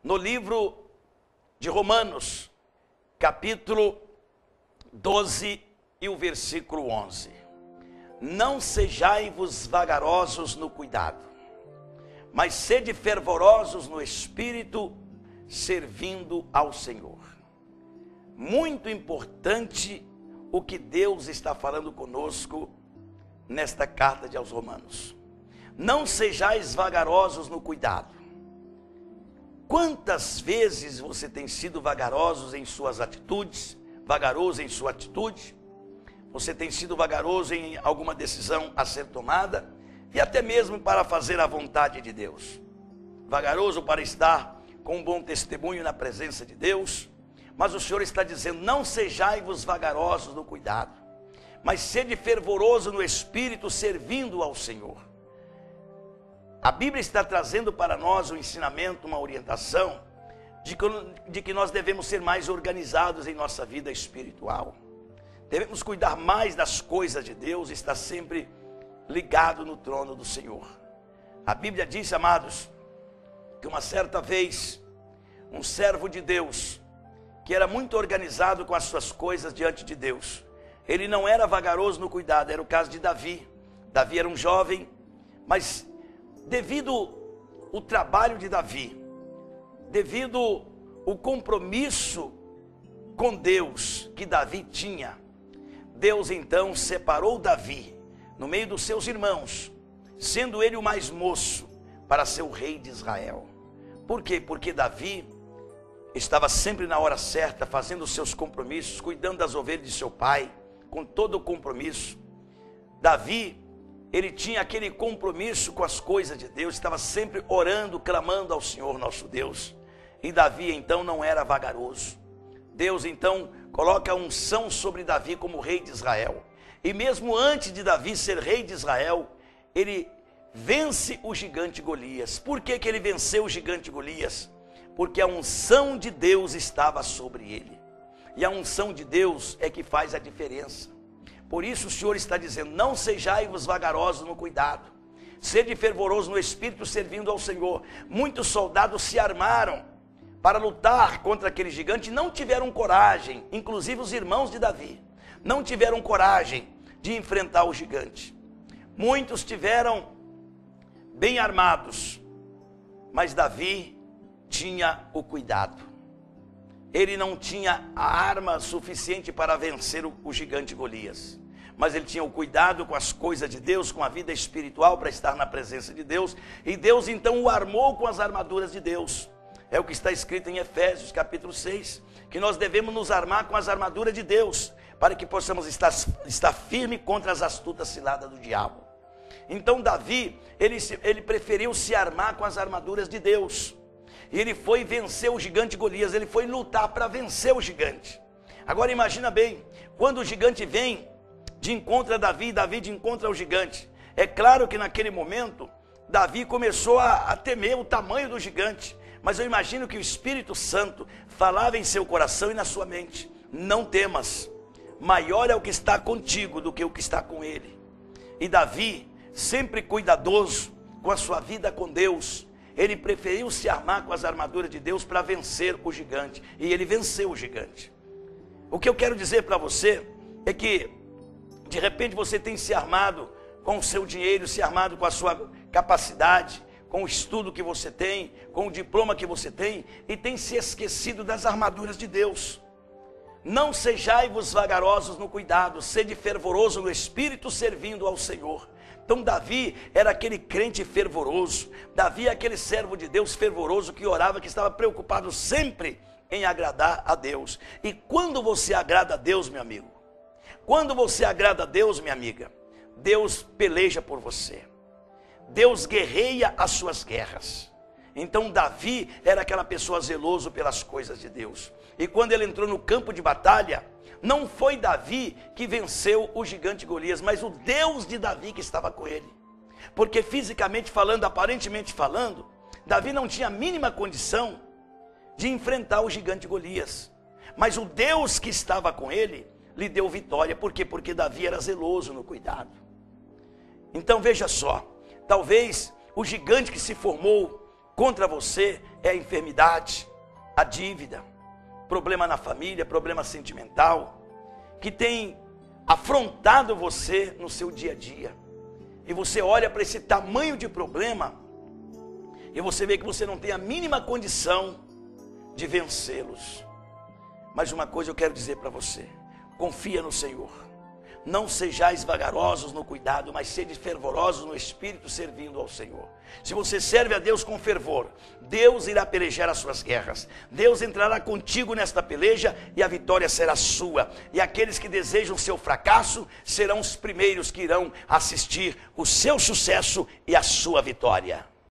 no livro de Romanos, capítulo 12 e o versículo 11. Não sejai-vos vagarosos no cuidado, mas sede fervorosos no espírito, servindo ao Senhor. Muito importante o que Deus está falando conosco nesta carta aos Romanos. Não sejais vagarosos no cuidado. Quantas vezes você tem sido vagaroso em suas atitudes, vagaroso em sua atitude? Você tem sido vagaroso em alguma decisão a ser tomada e até mesmo para fazer a vontade de Deus. Vagaroso para estar com um bom testemunho na presença de Deus. Mas o Senhor está dizendo: não sejai-vos vagarosos no cuidado, mas sede fervoroso no espírito, servindo ao Senhor. A Bíblia está trazendo para nós um ensinamento, uma orientação de que nós devemos ser mais organizados em nossa vida espiritual. Devemos cuidar mais das coisas de Deus e estar sempre ligado no trono do Senhor. A Bíblia diz, amados, que uma certa vez um servo de Deus, que era muito organizado com as suas coisas diante de Deus, ele não era vagaroso no cuidado. Era o caso de Davi. Davi era um jovem, mas devido o trabalho de Davi, devido o compromisso com Deus que Davi tinha, Deus então separou Davi no meio dos seus irmãos, sendo ele o mais moço, para ser o rei de Israel. Por quê? Porque Davi estava sempre na hora certa, fazendo os seus compromissos, cuidando das ovelhas de seu pai, com todo o compromisso. Davi, ele tinha aquele compromisso com as coisas de Deus, estava sempre orando, clamando ao Senhor nosso Deus. E Davi então não era vagaroso. Deus então coloca a unção sobre Davi como rei de Israel. E mesmo antes de Davi ser rei de Israel, ele vence o gigante Golias. Por que ele venceu o gigante Golias? Porque a unção de Deus estava sobre ele. E a unção de Deus é que faz a diferença. Por isso o Senhor está dizendo: não sejai-vos vagarosos no cuidado, sede fervoroso no espírito, servindo ao Senhor. Muitos soldados se armaram para lutar contra aquele gigante e não tiveram coragem. Inclusive os irmãos de Davi não tiveram coragem de enfrentar o gigante. Muitos tiveram bem armados, mas Davi tinha o cuidado. Ele não tinha a arma suficiente para vencer o gigante Golias, mas ele tinha o cuidado com as coisas de Deus, com a vida espiritual, para estar na presença de Deus. E Deus então o armou com as armaduras de Deus. É o que está escrito em Efésios capítulo 6, que nós devemos nos armar com as armaduras de Deus, para que possamos estar firme contra as astutas ciladas do diabo. Então Davi, ele preferiu se armar com as armaduras de Deus. E ele foi vencer o gigante Golias, ele foi lutar para vencer o gigante. Agora imagina bem, quando o gigante vem de encontro a Davi, Davi de encontro ao gigante. É claro que naquele momento, Davi começou a temer o tamanho do gigante. Mas eu imagino que o Espírito Santo falava em seu coração e na sua mente: não temas, maior é o que está contigo do que o que está com ele. E Davi, sempre cuidadoso com a sua vida com Deus, ele preferiu se armar com as armaduras de Deus para vencer o gigante. E ele venceu o gigante. O que eu quero dizer para você é que, de repente, você tem se armado com o seu dinheiro, se armado com a sua capacidade, com o estudo que você tem, com o diploma que você tem, e tem se esquecido das armaduras de Deus. Não sejai-vos vagarosos no cuidado, sede fervoroso no espírito, servindo ao Senhor. Então Davi era aquele crente fervoroso. Davi é aquele servo de Deus fervoroso que orava, que estava preocupado sempre em agradar a Deus. E quando você agrada a Deus, meu amigo, quando você agrada a Deus, minha amiga, Deus peleja por você. Deus guerreia as suas guerras. Então Davi era aquela pessoa zeloso pelas coisas de Deus. E quando ele entrou no campo de batalha, não foi Davi que venceu o gigante Golias, mas o Deus de Davi que estava com ele. Porque fisicamente falando, aparentemente falando, Davi não tinha a mínima condição de enfrentar o gigante Golias. Mas o Deus que estava com ele lhe deu vitória. Por quê? Porque Davi era zeloso no cuidado. Então veja só, talvez o gigante que se formou contra você é a enfermidade, a dívida, problema na família, problema sentimental, que tem afrontado você no seu dia a dia. E você olha para esse tamanho de problema e você vê que você não tem a mínima condição de vencê-los. Mas uma coisa eu quero dizer para você: confia no Senhor. Não sejais vagarosos no cuidado, mas sede fervorosos no espírito, servindo ao Senhor. Se você serve a Deus com fervor, Deus irá pelejar as suas guerras. Deus entrará contigo nesta peleja e a vitória será sua. E aqueles que desejam seu fracasso serão os primeiros que irão assistir o seu sucesso e a sua vitória.